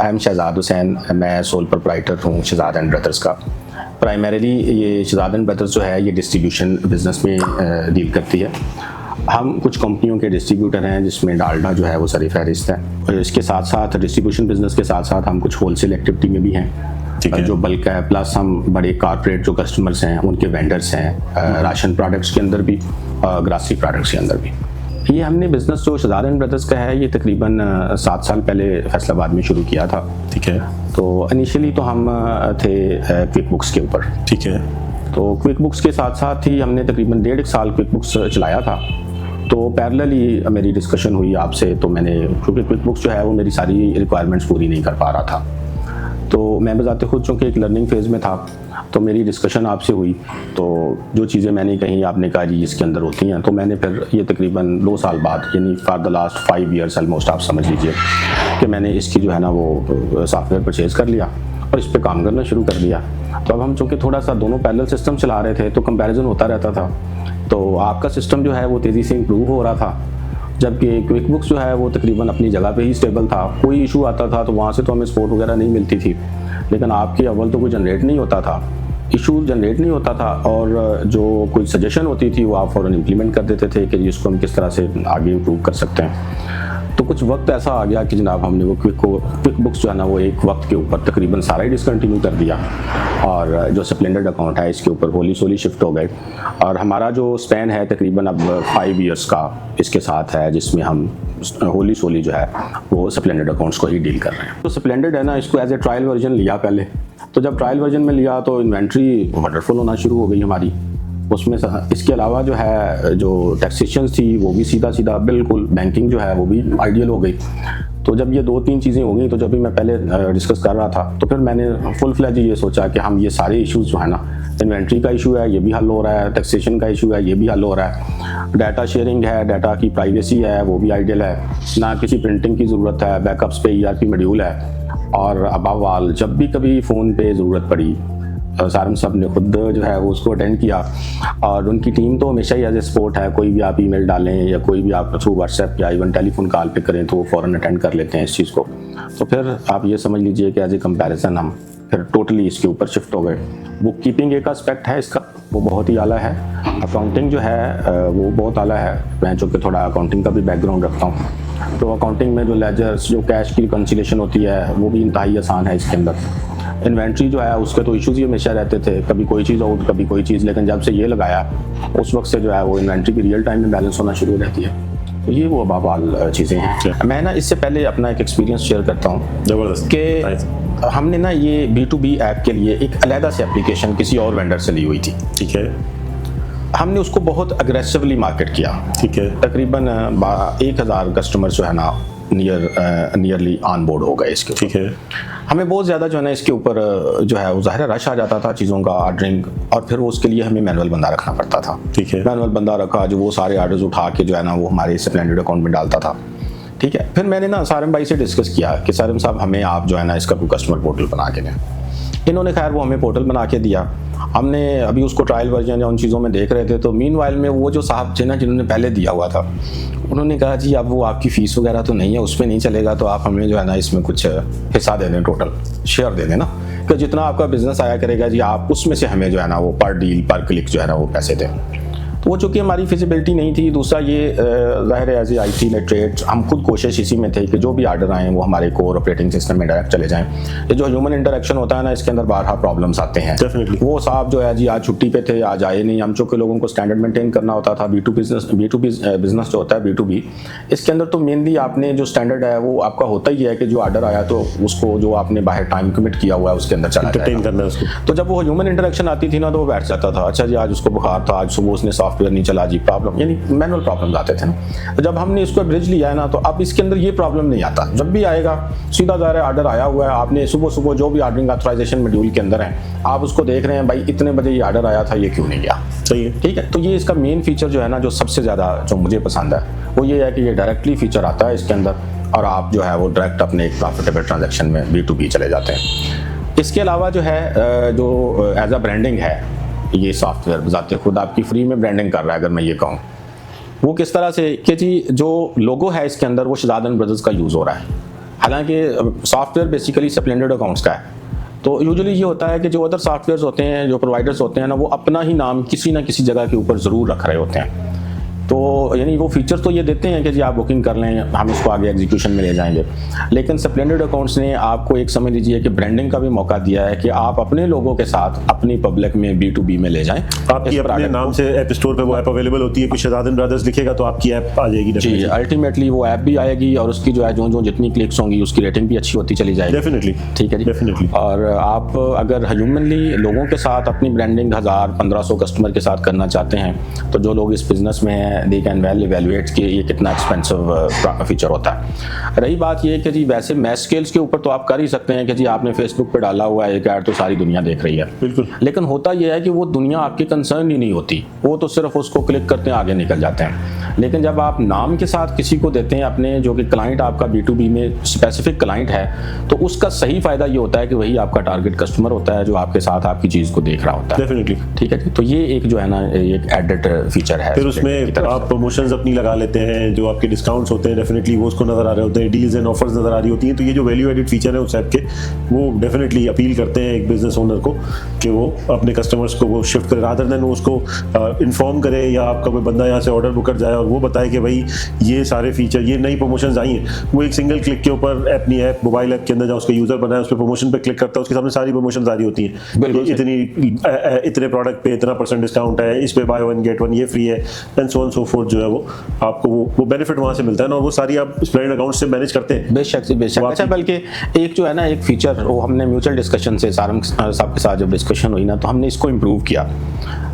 I am Shahzad Hussain, मैं sole proprietor हूँ Shahzad and brothers का। प्राइमरीली ये शहजाद एंड ब्रदर्स जो है ये डिस्ट्रीब्यूशन बिज़नेस में डील करती है। हम कुछ कंपनियों के डिस्ट्रीब्यूटर हैं जिसमें डालडा जो है वो सर फहरिस्त है, और इसके साथ साथ डिस्ट्रीब्यूशन बिज़नेस के साथ साथ हम कुछ होलसेल एक्टिविटी में भी हैं जो बल्क है, प्लस हम बड़े कॉर्पोरेट जो कस्टमर्स हैं उनके वेंडर्स हैं, राशन प्रोडक्ट्स के अंदर भी, ग्रासरी प्रोडक्ट्स के अंदर भी। ये हमने बिज़नेस जो शहजाद एंड ब्रदर्स का है ये तकरीबन 7 साल पहले फैसलाबाद में शुरू किया था। ठीक है। तो इनिशियली तो हम थे क्विक बुक्स के ऊपर। ठीक है। तो क्विक बुक्स के साथ साथ ही हमने तकरीबन 1.5 साल क्विक बुक्स चलाया था। तो पैरेलली मेरी डिस्कशन हुई आपसे, तो मैंने क्योंकि क्विक बुक्स जो है वो मेरी सारी रिक्वायरमेंट्स पूरी नहीं कर पा रहा था, तो मैं बजाते खुद चूँकि एक लर्निंग फेज़ में था, तो मेरी डिस्कशन आपसे हुई। तो जो चीज़ें मैंने कहीं आपने कहा जी इसके अंदर होती हैं, तो मैंने फिर ये तकरीबन 2 साल बाद यानी for the last 5 years almost आप समझ लीजिए कि मैंने इसकी जो है ना वो सॉफ्टवेयर परचेज़ कर लिया और इस पर काम करना शुरू कर दिया। तो अब हम चूँकि थोड़ा सा दोनों पैरेलल सिस्टम चला रहे थे तो कंपैरिजन होता रहता था। तो आपका सिस्टम जो है वो तेज़ी से इम्प्रूव हो रहा था, जबकि क्विक बुक्स जो है वो तकरीबन अपनी जगह पे ही स्टेबल था। कोई इशू आता था तो वहाँ से तो हमें सपोर्ट वगैरह नहीं मिलती थी, लेकिन आपके अव्वल तो कोई जनरेट नहीं होता था, इशू जनरेट नहीं होता था, और जो कोई सजेशन होती थी वो आप फ़ौरन इम्प्लीमेंट कर देते थे कि जिसको हम किस तरह से आगे इम्प्रूव कर सकते हैं। तो कुछ वक्त ऐसा आ गया कि जनाब हमने वो क्विक बुक्स जो है ना वो एक वक्त के ऊपर तकरीबन सारा ही डिसकंटिन्यू कर दिया, और जो स्प्लेंडर अकाउंट है इसके ऊपर होली सोली शिफ्ट हो गए, और हमारा जो स्पैन है तकरीबन अब 5 ईयर्स का इसके साथ है, जिसमें हम होली सोली जो है वो स्प्लेंडर अकाउंट्स को ही डील कर रहे हैं। तो स्प्लेंडर है ना, इसको एज ए ट्रायल वर्जन लिया पहले, तो जब ट्रायल वर्जन में लिया तो इन्वेंट्री वंडरफुल होना शुरू हो गई हमारी उसमें। इसके अलावा जो है जो टैक्सेशन थी वो भी सीधा सीधा बिल्कुल, बैंकिंग जो है वो भी आइडियल हो गई। तो जब ये 2-3 चीज़ें हो गई, तो जब भी मैं पहले डिस्कस कर रहा था तो फिर मैंने फुल फ्लैज ये सोचा कि हम ये सारे इश्यूज़ जो है ना, इन्वेंट्री का इशू है ये भी हल हो रहा है, टैक्सेशन का इशू है ये भी हल हो रहा है, डाटा शेयरिंग है, डाटा की प्राइवेसी है वो भी आइडियल है, ना किसी प्रिंटिंग की ज़रूरत है, बैकअप्स पे ERP मॉड्यूल है, और अबव ऑल जब भी कभी फ़ोन पे ज़रूरत पड़ी सारम साहब ने खुद जो है वो उसको अटेंड किया, और उनकी टीम तो हमेशा ही एज ए सपोर्ट है। कोई भी आप ईमेल डालें या कोई भी आप थ्रू व्हाट्सएप या इवन टेलीफोन कॉल पे करें तो वो फ़ौरन अटेंड कर लेते हैं इस चीज़ को। तो फिर आप ये समझ लीजिए कि एज ए कंपैरिजन हम फिर टोटली इसके ऊपर शिफ्ट हो गए। बुक कीपिंग एक एस्पेक्ट है इसका, वो बहुत ही आला है। अकाउंटिंग जो है वो बहुत आला है। मैं चूँकि थोड़ा अकाउंटिंग का भी बैकग्राउंड रखता हूँ, तो अकाउंटिंग में जो लेजर्स जो कैश की रिकन्सिलेशन होती है वो भी इंतहाई आसान है इसके अंदर। इन्वेंट्री जो है उसके तो इश्यूज़ ही हमेशा रहते थे, कभी कोई चीज़ आउट कभी कोई चीज़, लेकिन जब से ये लगाया उस वक्त से जो है वो इन्वेंट्री की रियल टाइम में बैलेंस होना शुरू हो रहती है। तो ये वो अबाबाल चीज़ें हैं। मैं ना इससे पहले अपना एक एक्सपीरियंस शेयर करता हूँ ज़बरदस्त कि हमने ना ये B2B ऐप के लिए एक अलहदा से एप्लीकेशन किसी और वेंडर से ली हुई थी। ठीक है। हमने उसको बहुत अग्रेसिवली मार्केट किया। ठीक है। तकरीबन 1000 कस्टमर जो है ना नियरली ऑन बोर्ड हो गए इसके। ठीक है। हमें बहुत ज़्यादा जो है ना इसके ऊपर जो है वो ज़ाहिर रश आ जाता था चीज़ों का, ऑर्डरिंग, और फिर वो उसके लिए हमें मैनुअल बंदा रखना पड़ता था। ठीक है। मैनुअल बंदा रखा जो वो सारे ऑर्डर्स उठा के जो है ना वो हमारे स्प्लेंडर अकाउंट में डालता था। ठीक है। फिर मैंने ना सारिम भाई से डिस्कस किया कि सारिम साहब हमें आप जो है ना इसका कोई कस्टमर पोर्टल बना के दें। इन्होंने खैर वो हमें पोर्टल बना के दिया। हमने अभी उसको ट्रायल वर्जन या उन चीज़ों में देख रहे थे, तो मीनवाइल में वो जो साहब थे ना जिन्होंने पहले दिया हुआ था, उन्होंने कहा जी अब वो आपकी फ़ीस वगैरह तो नहीं है, उसमें नहीं चलेगा, तो आप हमें जो है ना इसमें कुछ हिस्सा दे दें, टोटल शेयर दे दें ना, कि जितना आपका बिजनेस आया करेगा जी आप उसमें से हमें जो है ना वो पर डील पर क्लिक जो है ना वो पैसे दें। तो वो चूँकि हमारी फिजिबिलिटी नहीं थी। दूसरा ये ज़ाहिर है एज ए IT लिटरेट हम खुद कोशिश इसी में थे कि जो भी ऑर्डर आएँ वो हमारे कोर ऑपरेटिंग सिस्टम में डायरेक्ट चले जाएँ। ये जो ह्यूमन इंटरेक्शन होता है ना इसके अंदर बारहा प्रॉब्लम्स आते हैं। वो साहब जो है जी आज छुट्टी पे थे, आज आए नहीं। हम चूँकि लोगों को स्टैंडर्ड मेंटेन करना होता था। B2B बिजनेस जो होता है B2B, इसके अंदर तो मेनली आपने जो स्टैंडर्ड है वो आपका होता ही है कि जो ऑर्डर आया तो उसको जो आपने बाहर टाइम कमिट किया हुआ है उसके अंदर चला जाएगा उसको। तो जब वो ह्यूमन इंटरेक्शन आती थी ना तो वो बैठ जाता था, अच्छा जी आज उसको बुखार था, आज सुबह उसने सॉफ्टवेयर नहीं चला जी, प्रॉब्लम यानी मैनुअल प्रॉब्लम्स आते थे ना। तो जब हमने इसको ब्रिज लिया है ना तो अब इसके अंदर ये प्रॉब्लम नहीं आता। जब भी आएगा सीधा जा रहा है, ऑर्डर आया हुआ है, आपने सुबह जो भी ऑर्डरिंग ऑथराइजेशन मॉड्यूल के अंदर है आप उसको देख रहे हैं, भाई इतने बजे ये ऑर्डर आया था, ये क्यों नहीं गया। सही है। ठीक है। तो ये इसका मेन फीचर जो है ना जो सबसे ज़्यादा जो मुझे पसंद है वो ये है कि ये डायरेक्टली फीचर आता है इसके अंदर, और आप जो है वो डायरेक्ट अपने एक प्रॉफिटेबल ट्रांजेक्शन में B2B चले जाते हैं। इसके अलावा जो है जो एज अ ब्रांडिंग है, ये सॉफ्टवेयर बजाते खुद आपकी फ्री में ब्रांडिंग कर रहा है। अगर मैं ये कहूँ वो किस तरह से कि जी जो लोगो है इसके अंदर वो शहजाद एंड ब्रदर्स का यूज़ हो रहा है। हालांकि सॉफ्टवेयर बेसिकली स्प्लेंडर अकाउंट्स का है। तो यूजुअली ये होता है कि जो अदर सॉफ्टवेयर्स होते हैं, जो प्रोवाइडर्स होते हैं ना, वो अपना ही नाम किसी ना किसी जगह के ऊपर ज़रूर रख रहे होते हैं। तो यानी वो फीचर्स तो ये देते हैं कि जी आप बुकिंग कर लें, हम इसको आगे एग्जीक्यूशन में ले जाएंगे, लेकिन स्प्लेंडर अकाउंट्स ने आपको एक समझ लीजिए कि ब्रांडिंग का भी मौका दिया है कि आप अपने लोगों के साथ अपनी पब्लिक में B2B में ले जाएं। आपकी अपने नाम से ऐप स्टोर पे वो ऐप अवेलेबल होती है, कुछ शहजाद ब्रदर्स लिखेगा तो आपकी ऐप आ जाएगी। जी, अल्टीमेटली वो ऐप भी आएगी और उसकी जो है जो जितनी क्लिक्स होंगी उसकी रेटिंग भी अच्छी होती चली जाएगी। डेफिनेटली, ठीक है जी, डेफिनेटली। और आप अगर ह्यूमनली लोगों के साथ अपनी ब्रांडिंग 1000-1500 कस्टमर के साथ करना चाहते हैं, तो जो लोग इस बिजनेस में हैं दे कैन वेल इवैल्यूएट कि ये कितना एक्सपेंसिव फीचर होता है। रही बात ये कि जी वैसे मैस स्केल्स के ऊपर तो आप कर ही सकते हैं कि जी आपने फेसबुक पे डाला हुआ है एक ऐड तो सारी दुनिया देख रही है, बिल्कुल। लेकिन होता यह है कि वो दुनिया आपकी कंसर्न ही नहीं होती, वो तो सिर्फ उसको क्लिक करते हैं आगे निकल जाते हैं। लेकिन जब आप नाम के साथ किसी को देते हैं अपने, जो कि क्लाइंट आपका B2B में स्पेसिफिक क्लाइंट है, तो उसका सही फायदा ये होता है कि वही आपका टारगेट कस्टमर होता है जो आपके साथ आपकी चीज़ को देख रहा होता है। डेफिनेटली, ठीक है जी। तो ये एक जो है ना एक एडेड फीचर है। फिर उसमें आप प्रमोशंस अपनी लगा लेते हैं, जो आपके डिस्काउंट्स होते हैं डेफिनेटली वो उसको नजर आ रहे होते हैं, डील्स एंड ऑफर्स नजर आ रही होती हैं। तो ये जो वैल्यू एडेड फीचर है उस ऐप के, वो डेफिनेटली अपील करते हैं एक बिजनेस ओनर को कि वो अपने कस्टमर्स को वो शिफ्ट करे, रादर देन वो उसको इन्फॉर्म करे या आपका कोई बंदा यहाँ से ऑर्डर बुक कर जाए और वो बताए कि भाई ये सारे फीचर, ये नई प्रमोशंस आई हैं। वो एक सिंगल क्लिक के ऊपर अपनी ऐप, मोबाइल ऐप के अंदर जहाँ उसका यूजर बना है उस पर प्रमोशन पे क्लिक करता है, उसके सामने सारी प्रमोशंस आ रही होती हैं। इतने प्रोडक्ट पे इतना % डिस्काउंट है, इस पे बाय 1 गेट 1 ये फ्री है, and so on so fourth. जो है वो आपको वो बेनिफिट वहाँ से मिलता है ना, और वो सारी आप स्प्लेंडर अकाउंट से मैनेज करते हैं। बेशक से बेशक। अच्छा, बल्कि एक जो है ना एक फीचर, वो हमने म्यूचुअल डिस्कशन से सारंग साहब के साथ जब डिस्कशन हुई ना, तो हमने इसको इम्प्रूव किया।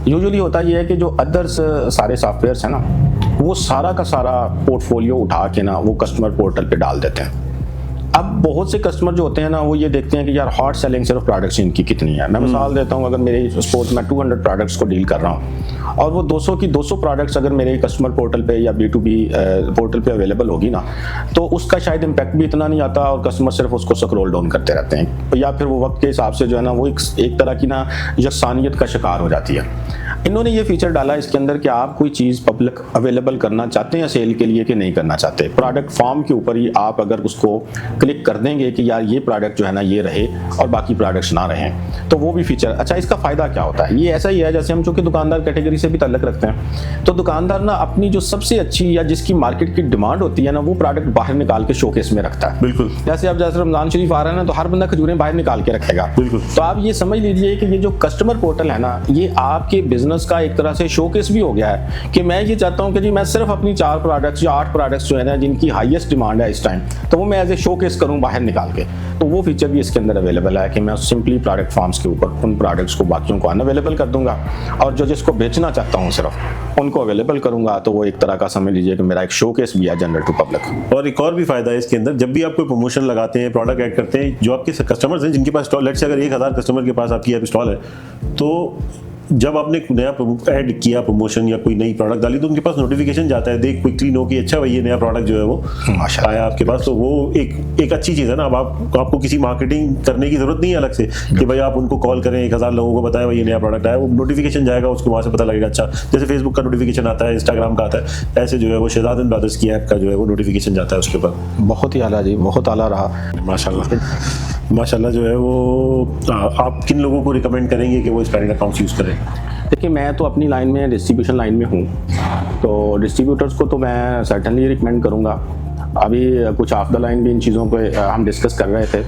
यूजुअली होता ये है कि जो अदर्स सारे सॉफ्टवेयर्स हैं ना, वो सारा का सारा पोर्टफोलियो उठा के ना वो कस्टमर पोर्टल पे डाल देते हैं। अब बहुत से कस्टमर जो होते हैं ना, वो ये देखते हैं कि यार हॉट सेलिंग सिर्फ प्रोडक्ट्स इनकी कितनी है। मैं मिसाल देता हूँ, अगर मेरे सपोज मैं 200 प्रोडक्ट्स को डील कर रहा हूँ और वो 200 की 200 प्रोडक्ट्स अगर मेरे कस्टमर पोर्टल पे या B2B पोर्टल पे अवेलेबल होगी ना, तो उसका शायद इम्पैक्ट भी इतना नहीं आता और कस्टमर सिर्फ उसको स्क्रॉल डाउन करते रहते हैं, या फिर वो वक्त के हिसाब से जो है ना वो एक तरह की ना यकसानियत का शिकार हो जाती है। इन्होंने ये फीचर डाला इसके अंदर कि आप कोई चीज़ पब्लिक अवेलेबल करना चाहते हैं सेल के लिए कि नहीं करना चाहते, प्रोडक्ट फॉर्म के ऊपर ही आप अगर उसको क्लिक कर देंगे कि यार ये प्रोडक्ट जो है ना ये रहे और बाकी प्रोडक्ट्स ना रहें, तो वो भी फीचर। अच्छा, इसका फ़ायदा क्या होता है? ये ऐसा ही है जैसे हम चूँकि दुकानदार कैटेगरी से भी ताल्लुक़ रखते हैं, तो दुकानदार ना अपनी जो सबसे अच्छी या जिसकी मार्केट की डिमांड होती है ना, वो प्रोडक्ट बाहर निकाल के शोकेस में रखता है। बिल्कुल। जैसे अब जैसे रमज़ान शरीफ आ रहा है ना, तो हर बंदा खजूरें बाहर निकाल के रखेगा। बिल्कुल। तो आप ये समझ लीजिए कि ये जो कस्टमर पोर्टल है ना, ये आपके बिजनेस का एक तरह से शोकेस भी हो गया है कि मैं ये चाहता हूं कि जी मैं सिर्फ अपनी 4 प्रोडक्ट्स या 8 प्रोडक्ट्स जो है ना जिनकी हाईएस्ट डिमांड है इस टाइम, तो वो मैं एज ए शोकेस करूं बाहर निकाल के। तो वो फीचर भी इसके अंदर अवेलेबल है कि मैं सिंपली प्रोडक्ट फॉर्म्स के ऊपर उन प्रोडक्ट्स को बाकियों को अनअवेलेबल कर दूंगा और जो जिसको बेचना चाहता हूँ सिर्फ उनको अवेलेबल करूंगा। तो वो एक तरह का समझ लीजिए कि मेरा एक शोकेस भी है जनरल टू पब्लिक। और एक और भी फायदा है इसके अंदर, जब भी आप कोई प्रमोशन लगाते हैं, प्रोडक्ट ऐड करते हैं, जो आपके कस्टमर्स हैं जिनके पास स्टॉल, लेट्स से अगर 1000 कस्टमर के पास आपकी ऐप स्टॉल है, तो जब आपने नया ऐड किया प्रमोशन या कोई नई प्रोडक्ट डाली, तो उनके पास नोटिफिकेशन जाता है, दे क्विकली नो कि अच्छा भाई ये नया प्रोडक्ट जो है वो आया आपके पास। तो वो एक अच्छी चीज़ है ना। अब आपको किसी मार्केटिंग करने की जरूरत नहीं है अलग से कि भाई आप उनको कॉल करें, 1000 लोगों को बताएं भाई ये नया प्रोडक्ट आया, वो नोटिफिकेशन जाएगा, उसको वहाँ से पता लगेगा। अच्छा, जैसे फेसबुक का नोटिफिकेशन आता है, इंस्टाग्राम का आता है, ऐसे जो है वो शहजाद ब्रदर्स की ऐप का जो है वो नोटिफिकेशन जाता है उसके ऊपर। बहुत ही आला जी, बहुत आला रहा माशाल्लाह। जो है वो आप किन लोगों को रिकमेंड करेंगे कि वो स्प्लेंडर अकाउंट्स यूज़ करें? देखिए, मैं तो अपनी लाइन में डिस्ट्रीब्यूशन लाइन में हूँ, तो डिस्ट्रीब्यूटर्स को तो मैं सर्टनली रिकमेंड करूँगा। अभी कुछ ऑफ द लाइन भी इन चीज़ों पे हम डिस्कस कर रहे थे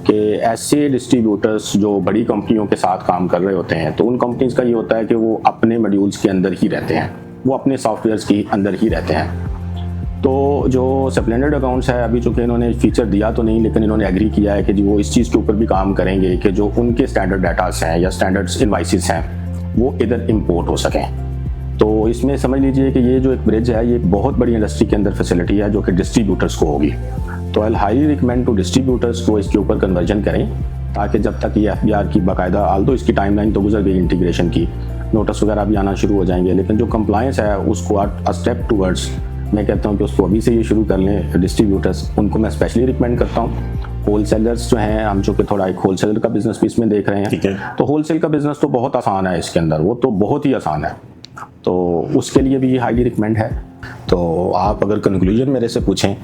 कि ऐसे डिस्ट्रीब्यूटर्स जो बड़ी कंपनियों के साथ काम कर रहे होते हैं, तो उन कंपनीज़ का ये होता है कि वो अपने मॉड्यूल्स के अंदर ही रहते हैं, वो अपने सॉफ्टवेयर्स के अंदर ही रहते हैं। तो जो स्प्लेंडर अकाउंट्स है, अभी चूँकि इन्होंने फीचर दिया तो नहीं, लेकिन इन्होंने एग्री किया है कि जी वो इस चीज़ के ऊपर भी काम करेंगे कि जो उनके स्टैंडर्ड डाटास हैं या स्टैंडर्ड्स इनवाइसेस हैं वो इधर इंपोर्ट हो सकें। तो इसमें समझ लीजिए कि ये जो एक ब्रिज है, ये एक बहुत बड़ी इंडस्ट्री के अंदर फैसिलिटी है जो कि डिस्ट्रीब्यूटर्स को होगी। तो I highly recommend to distributors को इसके ऊपर कन्वर्जन करें, ताकि जब तक ये FBR की बाकायदा, आल दो इसकी टाइमलाइन तो गुजर गई इंटीग्रेशन की, नोटिस वगैरह भी आना शुरू हो जाएंगे, लेकिन जो कंप्लायंस है उसको अ स्टेप टूवर्ड्स मैं कहता हूँ कि उसको अभी से ये शुरू कर लें डिस्ट्रीब्यूटर्स। उनको मैं स्पेशली रिकमेंड करता हूँ। होलसेलर्स जो हैं, हम चूँकि थोड़ा एक होलसेलर का बिजनेस भी इसमें देख रहे हैं, तो होलसेल का बिजनेस तो बहुत आसान है इसके अंदर, वो तो बहुत ही आसान है, तो उसके लिए भी ये हाईली रिकमेंड है। तो आप अगर कंक्लूजन मेरे से पूछें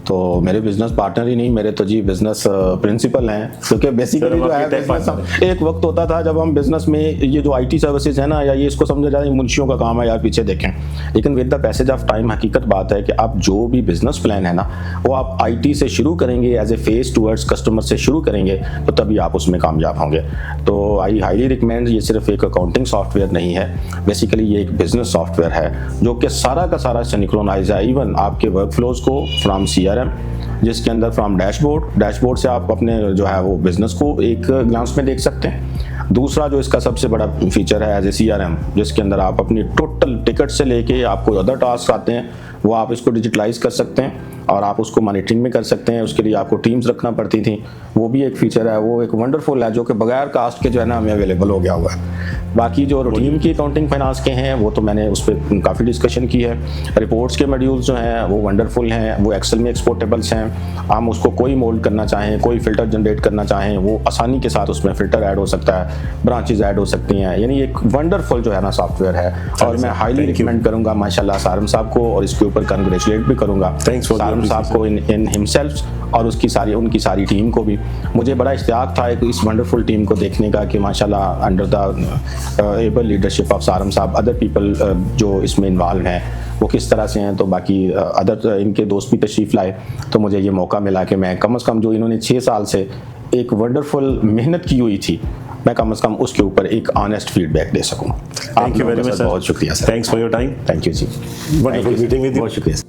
तो मेरे बिजनेस पार्टनर ही नहीं, मेरे तो जी बिजनेस प्रिंसिपल हैं, क्योंकि बेसिकली जो है business एक वक्त होता था जब हम बिजनेस में ये जो आईटी सर्विसेज है ना, या ये इसको समझा जाए मुंशियों का काम है यार, पीछे देखें। लेकिन with the passage of time हकीकत बात है कि आप जो भी बिजनेस प्लान है ना, वो आप आईटी से शुरू करेंगे, as a face towards customer से शुरू करेंगे, तो तभी आप उसमें कामयाब होंगे। तो आई हाईली रिकमेंड, ये सिर्फ एक अकाउंटिंग सॉफ्टवेयर नहीं है, बेसिकली ये एक बिजनेस सॉफ्टवेयर है जो कि सारा का सारा सिंक्रोनाइज है, इवन आपके वर्क फ्लोज को फ्रॉम CRM, जिसके अंदर फ्रॉम डैशबोर्ड से आप अपने जो है वो बिजनेस को एक ग्लांस में देख सकते हैं। दूसरा जो इसका सबसे बड़ा फीचर है एज ए CRM, जिसके अंदर आप अपनी टोटल टिकट से लेके आपको अदर टास्क आते हैं वो आप इसको डिजिटलाइज कर सकते हैं और आप उसको मॉनिटरिंग में कर सकते हैं। उसके लिए आपको टीम्स रखना पड़ती थी, वो भी एक फीचर है, वो एक वंडरफुल है जो कि बगैर कास्ट के जो है ना हमें अवेलेबल हो गया हुआ है। बाकी जो रूटीन की अकाउंटिंग फाइनेंस के हैं वो तो मैंने उस पर काफ़ी डिस्कशन की है। रिपोर्ट्स के मॉड्यूल्स जो हैं वो वंडरफुल हैं, वो एक्सेल में एक्सपोर्टेबल्स हैं। हम उसको कोई मोल्ड करना चाहें, कोई फ़िल्टर जनरेट करना चाहें, वो आसानी के साथ उसमें फ़िल्टर ऐड हो सकता है, ब्रांचेज ऐड हो सकती हैं। यानी एक वंडरफुल जो है ना सॉफ्टवेयर है, और मैं हाईली रिकमेंड करूँगा माशाल्लाह सारम साहब को, और इसके ऊपर कंग्रेचुलेट भी करूँगा सारम साहब को इन हिमसेल्फ और उनकी सारी टीम को भी। मुझे बड़ा इश्तियाक था इस वंडरफुल टीम को देखने का कि माशाल्लाह under the able leadership of Saram साहब, अदर पीपल जो इसमें इन्वॉल्व हैं वो किस तरह से हैं। तो बाकी अदर इनके दोस्त भी तशरीफ़ लाए, तो मुझे ये मौका मिला कि मैं कम से कम जो इन्होंने 6 साल से एक वंडरफुल मेहनत की हुई थी, मैं कम से कम उसके ऊपर एक ऑनेस्ट फीडबैक दे सकूँ। Thank you very much sir, बहुत शुक्रिया sir, thanks for your time. Thank you जी, वंडरफुल मीटिंग विद यू। बहुत शुक्रिया सर।